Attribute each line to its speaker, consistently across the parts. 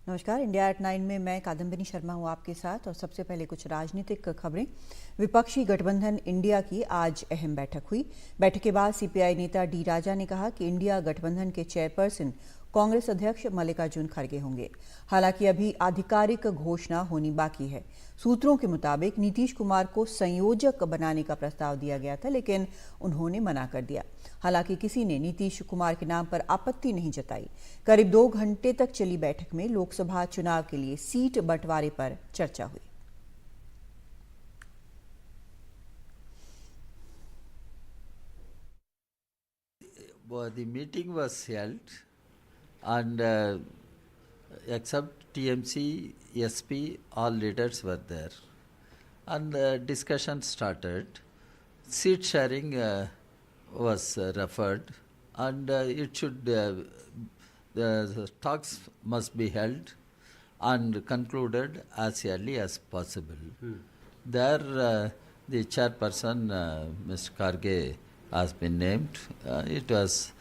Speaker 1: नमस्कार, India at 9 में मैं कादम्बिनी शर्मा हूं आपके साथ। और सबसे पहले कुछ राजनीतिक खबरें। विपक्षी गठबंधन इंडिया की आज अहम बैठक हुई। बैठक के बाद सीपीआई नेता डी राजा ने कहा कि इंडिया गठबंधन के चेयरपर्सन कांग्रेस अध्यक्ष मल्लिकार्जुन खड़गे होंगे। हालांकि अभी आधिकारिक घोषणा होनी बाकी है। सूत्रों के मुताबिक नीतीश कुमार को संयोजक बनाने का प्रस्ताव दिया गया था, लेकिन उन्होंने मना कर दिया। हालांकि किसी ने नीतीश कुमार के नाम पर आपत्ति नहीं जताई। करीब 2 घंटे तक चली बैठक में लोकसभा चुनाव के लिए सीट बंटवारे पर चर्चा हुई।
Speaker 2: The meeting was held and except TMC, SP, all leaders were there. And discussion started. Seat sharing was referred and it should, the talks must be held and concluded as early as possible. There the chairperson, Mr. Kharge, has been named. It was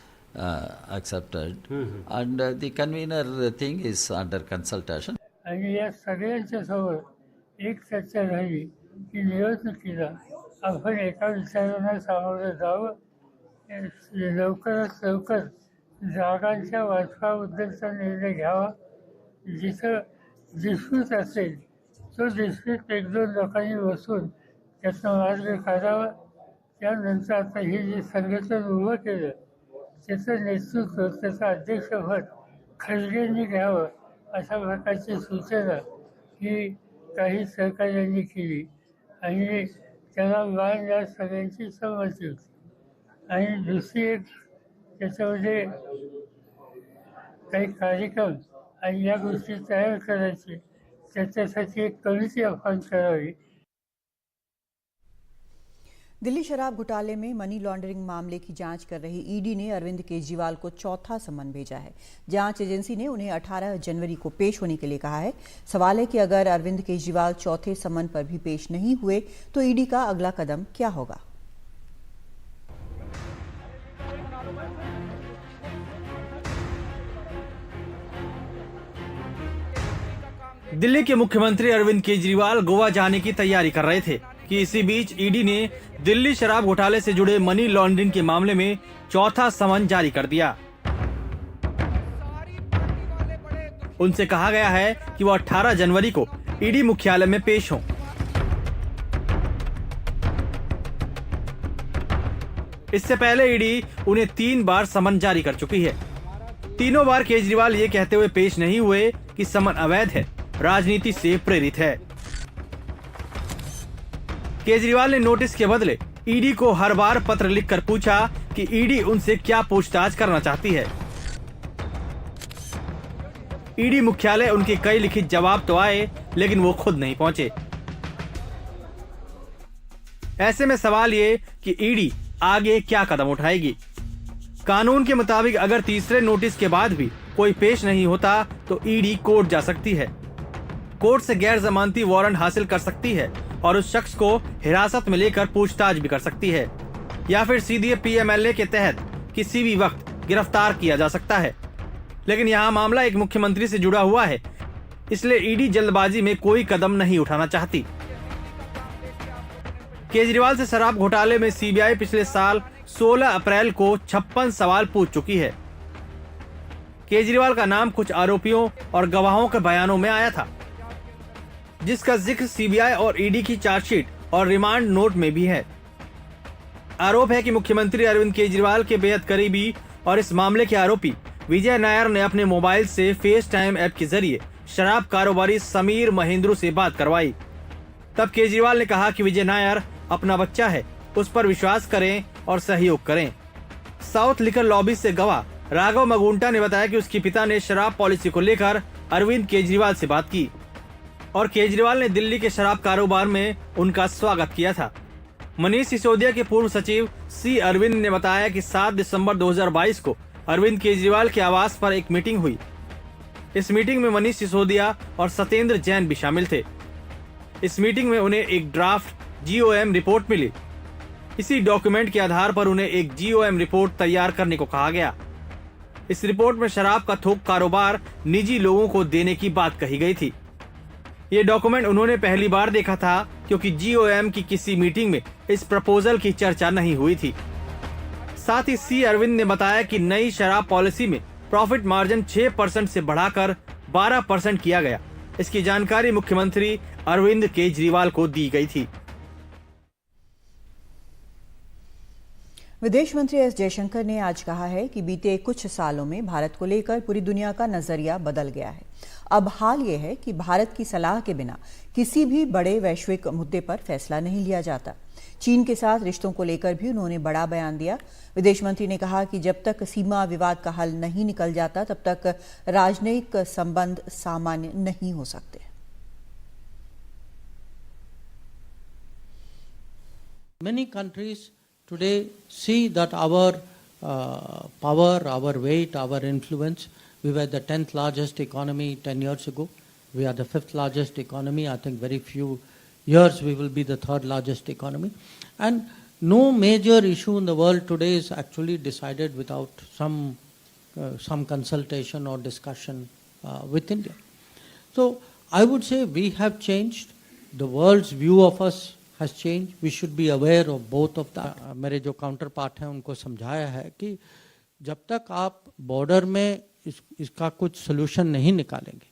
Speaker 2: accepted and the convener thing is under consultation.
Speaker 3: आणि या सगळ्यांच्या समोर एक चर्चा झाली की निवडणुकीला आपण एका विचारांना सामोरं जावं, लवकरात लवकर जागांच्या वाटपाबद्दलचा निर्णय घ्यावा. जिथं डिस्प्यूट असेल तो डिस्प्यूट 1-2 लोकांनी बसून त्यातनं मार्ग काढावा. त्यानंतर आता हे जे संघटन उभं केलं त्याचं नेतृत्व, त्याचं अध्यक्षपद खडगेंनी घ्यावं अशा प्रकारची सूचना ही काही सहकार्यांनी केली आणि त्याला मान या सगळ्यांची संमती होती. आणि दुसरी एक त्याच्यामध्ये काही कार्यक्रम आणि या गोष्टी तयार करायचे, त्याच्यासाठी एक कमिटी अपॉइंट करावी.
Speaker 1: दिल्ली शराब घोटाले में मनी लॉन्ड्रिंग मामले की जांच कर रही ईडी ने अरविंद केजरीवाल को चौथा समन भेजा है। जांच एजेंसी ने उन्हें 18 जनवरी को पेश होने के लिए कहा है। सवाल है कि अगर अरविंद केजरीवाल चौथे समन पर भी पेश नहीं हुए तो ईडी का अगला कदम क्या होगा।
Speaker 4: दिल्ली के मुख्यमंत्री अरविंद केजरीवाल गोवा जाने की तैयारी कर रहे थे कि इसी बीच ईडी ने दिल्ली शराब घोटाले से जुड़े मनी लॉन्ड्रिंग के मामले में चौथा समन जारी कर दिया। उनसे कहा गया है कि वो 18 जनवरी को ईडी मुख्यालय में पेश हों। इससे पहले ईडी उन्हें 3 बार समन जारी कर चुकी है। तीनों बार केजरीवाल ये कहते हुए पेश नहीं हुए कि समन अवैध है, राजनीति से प्रेरित है। केजरीवाल ने नोटिस के बदले ईडी को हर बार पत्र लिखकर पूछा कि ईडी उनसे क्या पूछताछ करना चाहती है। ईडी मुख्यालय उनके कई लिखित जवाब तो आए, लेकिन वो खुद नहीं पहुंचे। ऐसे में सवाल ये कि ईडी आगे क्या कदम उठाएगी। कानून के मुताबिक अगर तीसरे नोटिस के बाद भी कोई पेश नहीं होता तो ईडी कोर्ट जा सकती है। कोर्ट से गैर जमानती वारंट हासिल कर सकती है और उस शख्स को हिरासत में लेकर पूछताछ भी कर सकती है, या फिर सीधे पीएमएलए के तहत किसी भी वक्त गिरफ्तार किया जा सकता है। लेकिन यहाँ मामला एक मुख्यमंत्री से जुड़ा हुआ है, इसलिए ईडी जल्दबाजी में कोई कदम नहीं उठाना चाहती। केजरीवाल से शराब घोटाले में सीबीआई पिछले साल 16 अप्रैल को 56 सवाल पूछ चुकी है। केजरीवाल का नाम कुछ आरोपियों और गवाहों के बयानों में आया था, जिसका जिक्र सीबीआई और ईडी की चार्जशीट और रिमांड नोट में भी है। आरोप है कि मुख्यमंत्री अरविंद केजरीवाल के बेहद करीबी और इस मामले के आरोपी विजय नायर ने अपने मोबाइल से फेस टाइम ऐप के जरिए शराब कारोबारी समीर महेंद्रू से बात करवाई। तब केजरीवाल ने कहा कि विजय नायर अपना बच्चा है, उस पर विश्वास करें और सहयोग करें। साउथ लिकर लॉबी से गवाह राघव मगुंटा ने बताया कि उसके पिता ने शराब पॉलिसी को लेकर अरविंद केजरीवाल से बात की और केजरीवाल ने दिल्ली के शराब कारोबार में उनका स्वागत किया था। मनीष सिसोदिया के पूर्व सचिव सी अरविंद ने बताया कि 7 दिसंबर 2022 को अरविंद केजरीवाल के आवास पर एक मीटिंग हुई। इस मीटिंग में मनीष सिसोदिया और सत्येंद्र जैन भी शामिल थे। इस मीटिंग में उन्हें एक ड्राफ्ट जीओएम रिपोर्ट मिली। इसी डॉक्यूमेंट के आधार पर उन्हें एक जीओएम रिपोर्ट तैयार करने को कहा गया। इस रिपोर्ट में शराब का थोक कारोबार निजी लोगों को देने की बात कही गई थी। ये डॉक्यूमेंट उन्होंने पहली बार देखा था क्योंकि जीओएम की किसी मीटिंग में इस प्रपोजल की चर्चा नहीं हुई थी। साथ ही सी अरविंद ने बताया कि नई शराब पॉलिसी में प्रॉफिट मार्जिन 6% से बढ़ाकर 12% किया गया। इसकी जानकारी मुख्यमंत्री अरविंद केजरीवाल को दी गई थी।
Speaker 1: विदेश मंत्री एस जयशंकर ने आज कहा है कि बीते कुछ सालों में भारत को लेकर पूरी दुनिया का नजरिया बदल गया है। अब हाल ये है कि भारत की सलाह के बिना किसी भी बड़े वैश्विक मुद्दे पर फैसला नहीं लिया जाता। चीन के साथ रिश्तों को लेकर भी उन्होंने बड़ा बयान दिया। विदेश मंत्री ने कहा कि जब तक सीमा विवाद का हल नहीं निकल जाता तब तक राजनयिक संबंध सामान्य नहीं हो सकते।
Speaker 5: Many countries today see that our power, our weight, our influence. We were the 10th largest economy 10 years ago. We are the 5th largest economy. I think very few years we will be the 3rd largest economy. And no major issue in the world today is actually decided without some consultation or discussion with India. So I would say we have changed. The world's view of us has changed. We should be aware of both of that. मेरे जो counter part हैं उनको समझाया है कि जब तक आप बॉर्डर में इसका कुछ सोल्यूशन नहीं निकालेंगे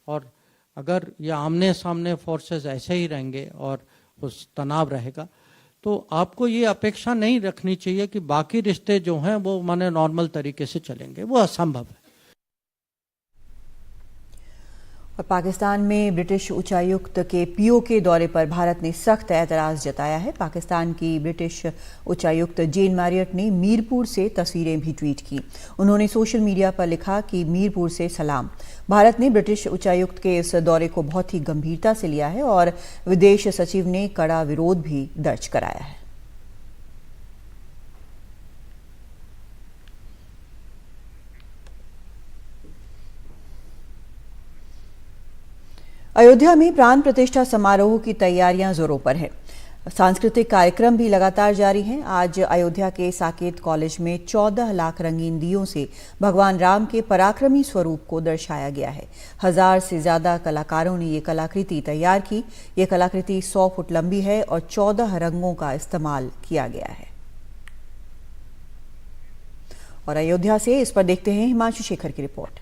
Speaker 5: और अगर ये आमने सामने फोर्सेस ऐसे ही रहेंगे और उस तनाव रहेगा तो आपको ये अपेक्षा नहीं रखनी चाहिए कि बाकी रिश्ते जो हैं वो माने नॉर्मल तरीके से चलेंगे। वो असंभव है।
Speaker 1: और पाकिस्तान में ब्रिटिश उच्चायुक्त के पीओके दौरे पर भारत ने सख्त एतराज जताया है। पाकिस्तान की ब्रिटिश उच्चायुक्त जेन मैरियट ने मीरपुर से तस्वीरें भी ट्वीट की। उन्होंने सोशल मीडिया पर लिखा कि मीरपुर से सलाम। भारत ने ब्रिटिश उच्चायुक्त के इस दौरे को बहुत ही गंभीरता से लिया है और विदेश सचिव ने कड़ा विरोध भी दर्ज कराया है। अयोध्या में प्राण प्रतिष्ठा समारोह की तैयारियां जोरों पर है। सांस्कृतिक कार्यक्रम भी लगातार जारी हैं। आज अयोध्या के साकेत कॉलेज में 14 लाख रंगीन दियों से भगवान राम के पराक्रमी स्वरूप को दर्शाया गया है। 1000 से ज्यादा कलाकारों ने ये कलाकृति तैयार की। ये कलाकृति 100 फुट लंबी है और 14 रंगों का इस्तेमाल किया गया है। और अयोध्या से इस पर देखते हैं हिमांशु शेखर की रिपोर्ट।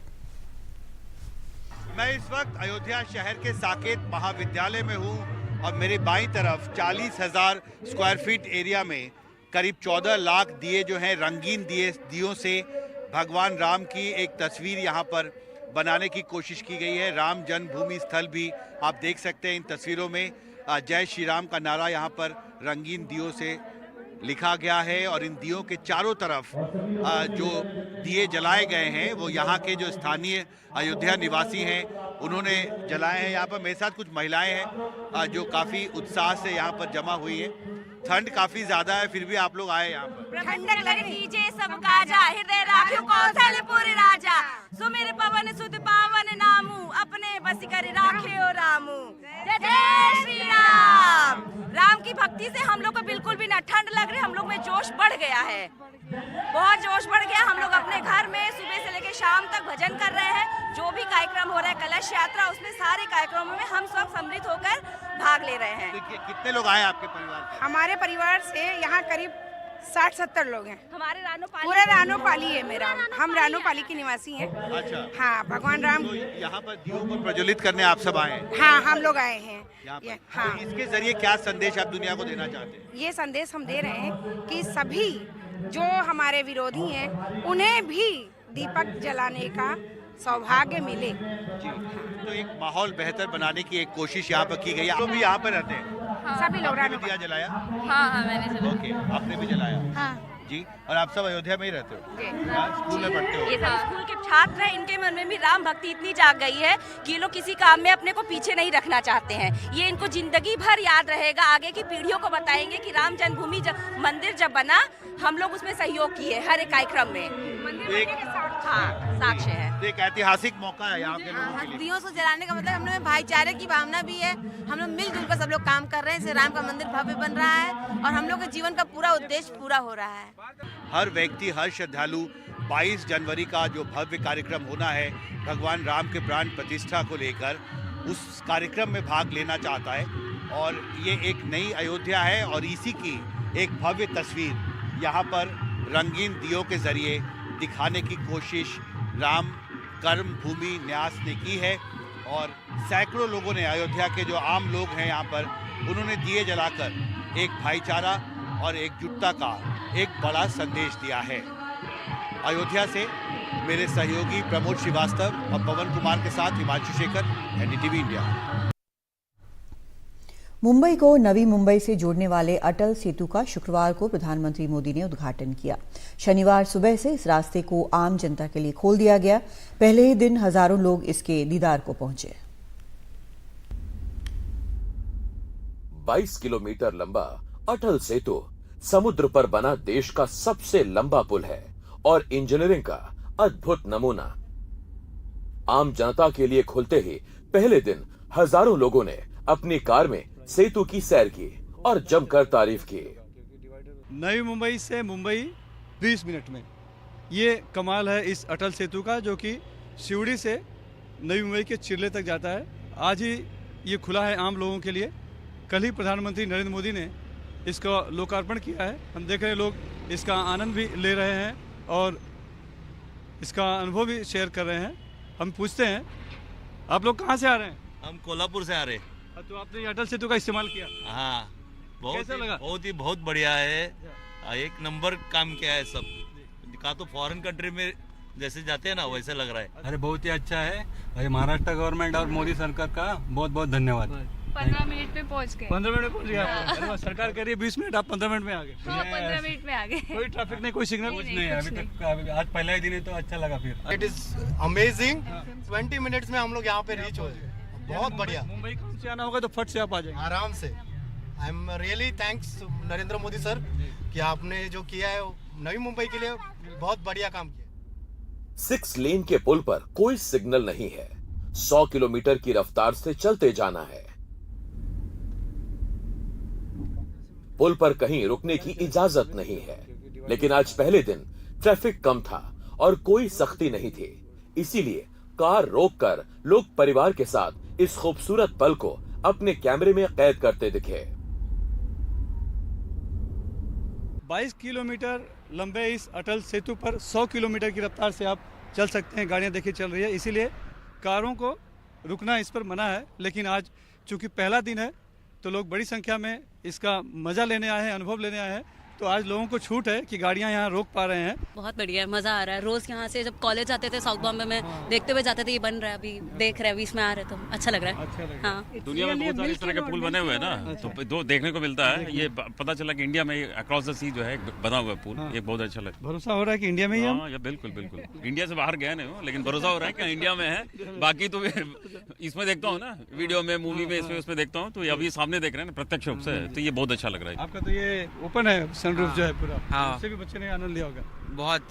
Speaker 6: मैं इस वक्त अयोध्या शहर के साकेत महाविद्यालय में हूं और मेरे बाईं तरफ 40,000 स्क्वायर फीट एरिया में करीब 14 लाख दिए जो हैं रंगीन दियों से भगवान राम की एक तस्वीर यहां पर बनाने की कोशिश की गई है। राम जन्मभूमि स्थल भी आप देख सकते हैं इन तस्वीरों में। जय श्री राम का नारा यहां पर रंगीन दियों से लिखा गया है और इन दियों के चारों तरफ जो दिए जलाए गए हैं वो यहाँ के जो स्थानीय अयोध्या निवासी हैं उन्होंने जलाए हैं। यहाँ पर मेरे साथ कुछ महिलाएं हैं जो काफ़ी उत्साह से यहाँ पर जमा हुई हैं। ठंड काफ़ी ज़्यादा है फिर भी आप लोग आए यहाँ पर।
Speaker 7: ठंडक लग कीजिए सब काजा, हृदय राखियो कौशलपुर राजा, सुमिर पवन सुत पावन नामू, अपने बस कर राखियो रामू। जय श्री राम। राम की भक्ति से हम लोग को बिल्कुल भी ना ठंड लग रही, हम लोग में जोश बढ़ गया है, बहुत जोश बढ़ गया। हम लोग अपने घर में सुबह से लेकर शाम तक भजन कर रहे हैं। जो भी कार्यक्रम हो रहा है कलश यात्रा उसमें सारे कार्यक्रमों में हम सब सम्मिलित होकर भाग ले रहे हैं।
Speaker 6: कितने लोग आए आपके परिवार से?
Speaker 8: हमारे परिवार से यहाँ करीब 60-70 लोग हैं।
Speaker 7: हमारे रानोपाली
Speaker 8: पूरा रानोपाली है मेरा, हम रानोपाली के निवासी हैं।
Speaker 6: अच्छा
Speaker 8: हाँ, भगवान राम
Speaker 6: तो यहाँ पर दियों को प्रज्वलित करने आप सब आए हैं?
Speaker 8: हाँ, हम लोग आए हैं
Speaker 6: हाँ। तो इसके जरिए क्या संदेश आप दुनिया को देना चाहते हैं?
Speaker 8: ये संदेश हम दे रहे हैं कि सभी जो हमारे विरोधी हैं उन्हें भी दीपक जलाने का सौभाग्य मिले।
Speaker 6: जी, तो एक माहौल बेहतर बनाने की एक कोशिश यहाँ पर की गई है। आप भी यहाँ पर रहते हैं?
Speaker 8: हाँ, सभी लोग
Speaker 6: आपने भी दिया जलाया?
Speaker 7: हाँ मैंने जलाया।
Speaker 6: ओके, आपने भी जलाया?
Speaker 8: हाँ
Speaker 6: जी। और आप सब अयोध्या में ही रहते हो? स्कूल में पढ़ते हो?
Speaker 7: ये सब स्कूल के छात्र हैं, इनके मन में भी राम भक्ति इतनी जाग गई है कि ये लोग किसी काम में अपने को पीछे नहीं रखना चाहते हैं। ये इनको जिंदगी भर याद रहेगा। आगे की पीढ़ियों को बताएंगे कि राम जन्मभूमि मंदिर जब बना हम लोग उसमें सहयोग किए हर एक कार्यक्रम में।
Speaker 8: मंदिर बनने के 60
Speaker 7: हाँ, साक्ष्य है।
Speaker 6: तो एक ऐतिहासिक मौका है यहाँ के लोगों के लिए।
Speaker 9: दियों से जलाने का मतलब हम लोग में भाईचारे की भावना भी है। हम लोग मिलजुल कर सब लोग काम कर रहे हैं। श्री राम का मंदिर भव्य बन रहा है और हम लोग के जीवन का पूरा उद्देश्य पूरा हो रहा है।
Speaker 6: हर व्यक्ति, हर श्रद्धालु 22 जनवरी का जो भव्य कार्यक्रम होना है भगवान राम के प्राण प्रतिष्ठा को लेकर, उस कार्यक्रम में भाग लेना चाहता है। और ये एक नई अयोध्या है और इसी की एक भव्य तस्वीर यहाँ पर रंगीन दियों के जरिए दिखाने की कोशिश राम कर्म भूमि न्यास ने की है। और सैकड़ों लोगों ने, अयोध्या के जो आम लोग हैं यहाँ पर, उन्होंने दिए जलाकर एक भाईचारा और एकजुटता का एक बड़ा संदेश दिया है। अयोध्या से मेरे सहयोगी प्रमोद श्रीवास्तव और पवन कुमार के साथ हिमांशु शेखर, एनडीटीवी इंडिया।
Speaker 1: मुंबई को नवी मुंबई से जोड़ने वाले अटल सेतु का शुक्रवार को प्रधानमंत्री मोदी ने उद्घाटन किया। शनिवार सुबह से इस रास्ते को आम जनता के लिए खोल दिया गया। पहले ही दिन हजारों लोग इसके दीदार को पहुंचे।
Speaker 10: 22 किलोमीटर लंबा अटल सेतु समुद्र पर बना देश का सबसे लंबा पुल है और इंजीनियरिंग का अद्भुत नमूना। आम जनता के लिए खुलते ही पहले दिन हजारों लोगों ने अपनी कार में सेतु की सैर की और जमकर तारीफ की।
Speaker 11: नई मुंबई से मुंबई 20 मिनट में, ये कमाल है इस अटल सेतु का, जो कि शिवड़ी से नई मुंबई के चिरले तक जाता है। आज ही ये खुला है आम लोगों के लिए। कल ही प्रधानमंत्री नरेंद्र मोदी ने इसका लोकार्पण किया है। हम देख रहे हैं लोग इसका आनंद भी ले रहे हैं और इसका अनुभव भी शेयर कर रहे हैं। हम पूछते हैं, आप लोग कहाँ से आ रहे हैं?
Speaker 12: हम कोल्हापुर से आ रहे।
Speaker 11: तो आपने अटल सेतु का इस्तेमाल किया?
Speaker 12: हाँ,
Speaker 11: कैसा लगा?
Speaker 12: बहुत बढ़िया है। एक नंबर काम किया है सब का। तो फॉरेन कंट्री में जैसे जाते हैं ना, वैसे लग रहा है।
Speaker 13: अरे बहुत ही अच्छा है। अरे महाराष्ट्र गवर्नमेंट और मोदी सरकार का बहुत बहुत धन्यवाद।
Speaker 14: 15 मिनट में पहुंच गए।
Speaker 11: 15 मिनट में पहुंच गया। सरकार कह रही है 20 मिनट, आप 15 मिनट में आ गए।
Speaker 14: हाँ, 15 मिनट में आ गए।
Speaker 11: कोई ट्रैफिक नहीं, कोई सिग्नल
Speaker 13: कुछ नहीं अभी तक। आज पहला ही दिन है तो अच्छा लगा। फिर
Speaker 15: इट इज अमेजिंग। 20 मिनट्स में हम लोग यहाँ पे रीच हो गए। बहुत बढ़िया।
Speaker 11: मुंबई से आना होगा तो फट से आप आ जाएंगे
Speaker 15: आराम से। I am really thanks Narendra Modi sir कि आपने जो किया है नई मुंबई के लिए बहुत बढ़िया काम किया।
Speaker 10: 6 लेन के पुल पर कोई सिग्नल नहीं है। 100 किलोमीटर की रफ्तार से चलते जाना है। पुल पर कहीं रुकने की इजाजत नहीं है। लेकिन आज पहले दिन ट्रैफिक कम था और कोई सख्ती नहीं थी। इसीलिए कार रोककर लोग परिवार के साथ इस खूबसूरत पल को अपने कैमरे में कैद करते दिखे।
Speaker 11: 22 किलोमीटर लंबे इस अटल सेतु पर 100 किलोमीटर की रफ्तार से आप चल सकते हैं। गाड़ियां देखिए चल रही है, इसीलिए कारों को रुकना इस पर मना है। लेकिन आज चूंकि पहला दिन है तो लोग बड़ी संख्या में इसका मजा लेने आए हैं, अनुभव लेने आए हैं। तो आज लोगों को छूट है कि गाड़ियां यहाँ रोक पा रहे हैं।
Speaker 14: बहुत बढ़िया है, मजा आ रहा है। रोज यहाँ से जब कॉलेज आते थे साउथ बॉम्बे में, देखते हुए जाते थे ये बन रहा है, अभी देख रहे हैं, अभी इसमें आ रहे तो अच्छा लग रहा है। हाँ,
Speaker 16: दुनिया में बहुत सारे इस तरह के पुल बने हुए हैं ना, तो दो देखने को मिलता है। ये पता चला कि इंडिया में अक्रॉस द सी जो है बना हुआ है पुल, ये बहुत अच्छा लगा।
Speaker 11: भरोसा हो रहा है कि इंडिया में ही
Speaker 16: है। बिल्कुल बिल्कुल। इंडिया से बाहर गया नहीं, लेकिन भरोसा हो रहा है कि इंडिया में है। बाकी तो इसमें देखता हूँ ना, वीडियो में, मूवी में, इसमें देखता हूँ, तो अभी सामने देख रहे हैं प्रत्यक्ष रूप से, तो ये बहुत अच्छा लग रहा है।
Speaker 11: आपका तो ये ओपन है, सनरूफ जो है पूरा।
Speaker 17: हाँ,
Speaker 11: उससे भी बच्चे ने आनंद लिया होगा।
Speaker 17: बहुत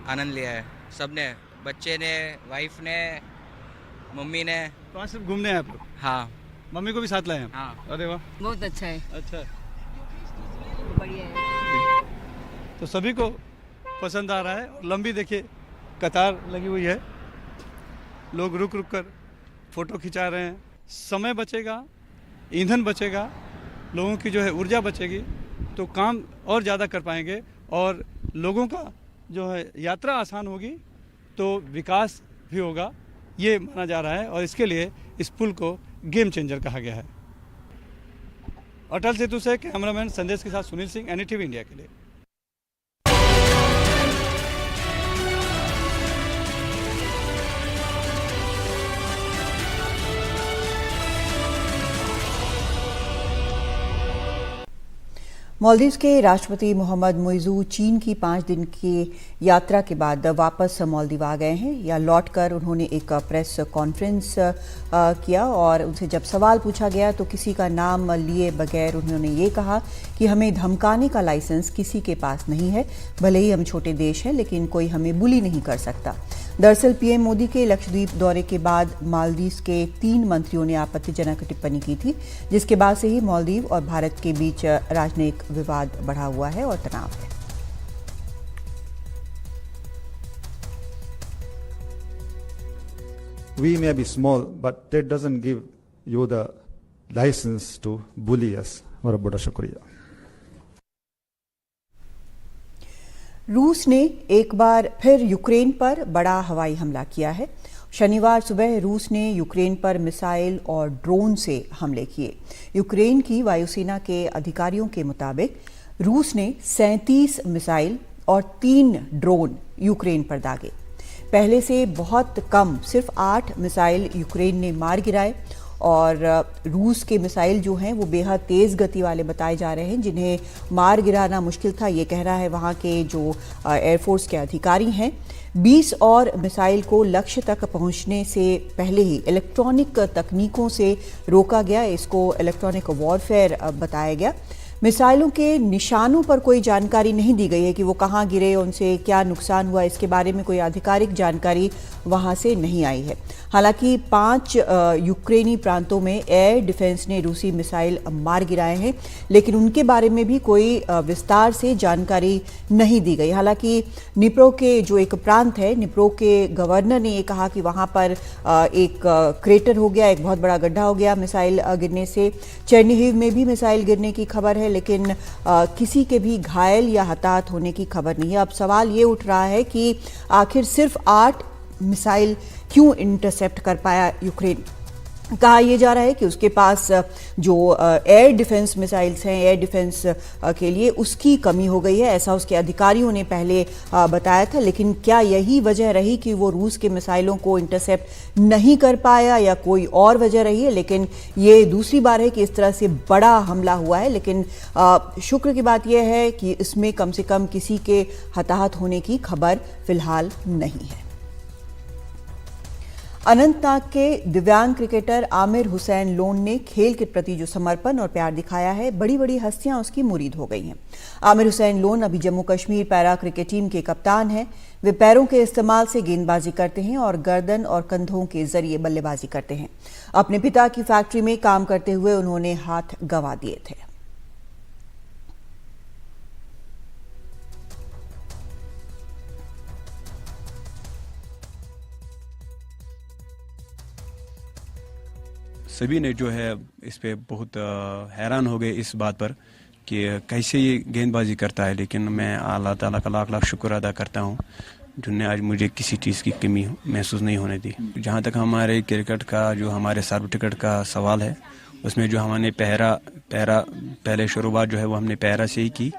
Speaker 17: आनंद लिया है सबने, बच्चे ने, वाइफ ने, मम्मी ने।
Speaker 11: तो आज सिर्फ घूमने आए आप लोग?
Speaker 17: हाँ,
Speaker 11: मम्मी को भी साथ लाए हैं?
Speaker 17: हाँ।
Speaker 11: अरे वाह,
Speaker 9: बहुत अच्छा है।
Speaker 11: अच्छा,
Speaker 9: बढ़िया है।
Speaker 11: तो सभी को पसंद आ रहा है। और लंबी देखिए कतार लगी हुई है, लोग रुक रुक कर फोटो खिंचा रहे हैं। समय बचेगा, ईंधन बचेगा, लोगों की जो है ऊर्जा बचेगी, तो काम और ज़्यादा कर पाएंगे और लोगों का जो है यात्रा आसान होगी, तो विकास भी होगा, ये माना जा रहा है। और इसके लिए इस पुल को गेम चेंजर कहा गया है। अटल सेतु से कैमरामैन संदेश के साथ सुनील सिंह, एनडीटीवी इंडिया के लिए।
Speaker 1: मालदीव के राष्ट्रपति मोहम्मद मुइज़ू चीन की 5 दिन की यात्रा के बाद वापस मालदीव आ गए हैं। या लौटकर उन्होंने एक प्रेस कॉन्फ्रेंस किया और उनसे जब सवाल पूछा गया तो किसी का नाम लिए बगैर उन्होंने ये कहा कि हमें धमकाने का लाइसेंस किसी के पास नहीं है। भले ही हम छोटे देश हैं लेकिन कोई हमें बुली नहीं कर सकता। दरअसल पीएम मोदी के लक्षद्वीप दौरे के बाद मालदीव के 3 मंत्रियों ने आपत्तिजनक टिप्पणी की थी, जिसके बाद से ही मालदीव और भारत के बीच राजनयिक विवाद बढ़ा हुआ है और तनाव है।
Speaker 18: We may be small, but that doesn't give you the license to bully us. और बड़ा शुक्रिया।
Speaker 1: रूस ने एक बार फिर यूक्रेन पर बड़ा हवाई हमला किया है। शनिवार सुबह रूस ने यूक्रेन पर मिसाइल और ड्रोन से हमले किए। यूक्रेन की वायुसेना के अधिकारियों के मुताबिक रूस ने 37 मिसाइल और 3 ड्रोन यूक्रेन पर दागे। पहले से बहुत कम सिर्फ 8 मिसाइल यूक्रेन ने मार गिराए और रूस के मिसाइल जो हैं वो बेहद तेज़ गति वाले बताए जा रहे हैं, जिन्हें मार गिराना मुश्किल था, ये कह रहा है वहाँ के जो एयरफोर्स के अधिकारी हैं। 20 और मिसाइल को लक्ष्य तक पहुंचने से पहले ही इलेक्ट्रॉनिक तकनीकों से रोका गया। इसको इलेक्ट्रॉनिक वॉरफेयर बताया गया। मिसाइलों के निशानों पर कोई जानकारी नहीं दी गई है कि वो कहाँ गिरे, उनसे क्या नुकसान हुआ, इसके बारे में कोई आधिकारिक जानकारी वहाँ से नहीं आई है। हालांकि 5 यूक्रेनी प्रांतों में एयर डिफेंस ने रूसी मिसाइल मार गिराए हैं, लेकिन उनके बारे में भी कोई विस्तार से जानकारी नहीं दी गई। हालांकि निप्रो के जो एक प्रांत है, निप्रो के गवर्नर ने ये कहा कि वहाँ पर एक क्रेटर हो गया, एक बहुत बड़ा गड्ढा हो गया मिसाइल गिरने से। चेर्निहिव में भी मिसाइल गिरने की खबर है, लेकिन किसी के भी घायल या हताहत होने की खबर नहीं है। अब सवाल ये उठ रहा है कि आखिर सिर्फ 8 मिसाइल क्यों इंटरसेप्ट कर पाया यूक्रेन। कहा यह जा रहा है कि उसके पास जो एयर डिफेंस मिसाइल्स हैं, एयर डिफेंस के लिए उसकी कमी हो गई है, ऐसा उसके अधिकारियों ने पहले बताया था। लेकिन क्या यही वजह रही कि वो रूस के मिसाइलों को इंटरसेप्ट नहीं कर पाया या कोई और वजह रही है? लेकिन ये दूसरी बार है कि इस तरह से बड़ा हमला हुआ है। लेकिन शुक्र की बात यह है कि इसमें कम से कम किसी के हताहत होने की खबर फिलहाल नहीं है। अनंतनाग के दिव्यांग क्रिकेटर आमिर हुसैन लोन ने खेल के प्रति जो समर्पण और प्यार दिखाया है, बड़ी बड़ी हस्तियां उसकी मुरीद हो गई हैं। आमिर हुसैन लोन अभी Jammu Kashmir para cricket team के कप्तान हैं। वे पैरों के इस्तेमाल से गेंदबाजी करते हैं और गर्दन और कंधों के जरिए बल्लेबाजी करते हैं। अपने पिता की फैक्ट्री में काम करते हुए उन्होंने हाथ गंवा दिए थे।
Speaker 13: सभी ने जो है इस पे बहुत हैरान हो गए इस बात पर कि कैसे ये गेंदबाजी करता है। लेकिन मैं अल्लाह ताला का लाख लाख शुक्र अदा करता हूँ जिन्होंने आज मुझे किसी चीज़ की कमी महसूस नहीं होने दी। जहाँ तक हमारे क्रिकेट का जो हमारे सर्टिफिकेट का सवाल है, उसमें जो हमने पैरा पहले शुरुआत जो है वो हमने पैरा से ही की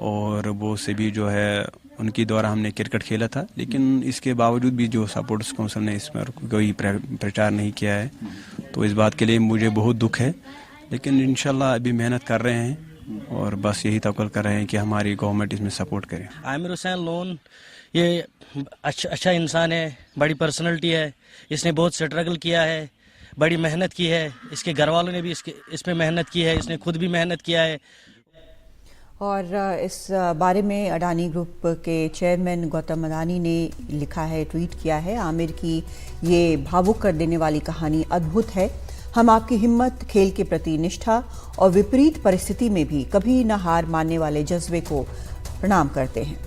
Speaker 13: और वो से भी जो है उनकी द्वारा हमने क्रिकेट खेला था। लेकिन इसके बावजूद भी जो सपोर्ट्स काउंसिल ने इस पर कोई प्रचार नहीं किया है, तो इस बात के लिए मुझे बहुत दुख है। लेकिन इंशाल्लाह अभी मेहनत कर रहे हैं और बस यही तवक्कुल कर रहे हैं कि हमारी गवर्नमेंट इसमें सपोर्ट करे।
Speaker 19: आमिर हुसैन लोन ये अच्छा इंसान है, बड़ी पर्सनैलिटी है। इसने बहुत स्ट्रगल किया है, बड़ी मेहनत की है। इसके घर वालों ने भी इसमें मेहनत की है, इसने खुद भी मेहनत किया है।
Speaker 1: और इस बारे में अडानी ग्रुप के चेयरमैन गौतम अडानी ने लिखा है, ट्वीट किया है, आमिर की ये भावुक कर देने वाली कहानी अद्भुत है। हम आपकी हिम्मत, खेल के प्रति निष्ठा और विपरीत परिस्थिति में भी कभी न हार मानने वाले जज्बे को प्रणाम करते हैं।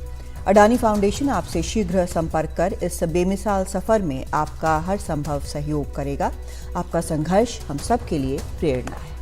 Speaker 1: अडानी फाउंडेशन आपसे शीघ्र संपर्क कर इस बेमिसाल सफर में आपका हर संभव सहयोग करेगा। आपका संघर्ष हम सब के लिए प्रेरणा है।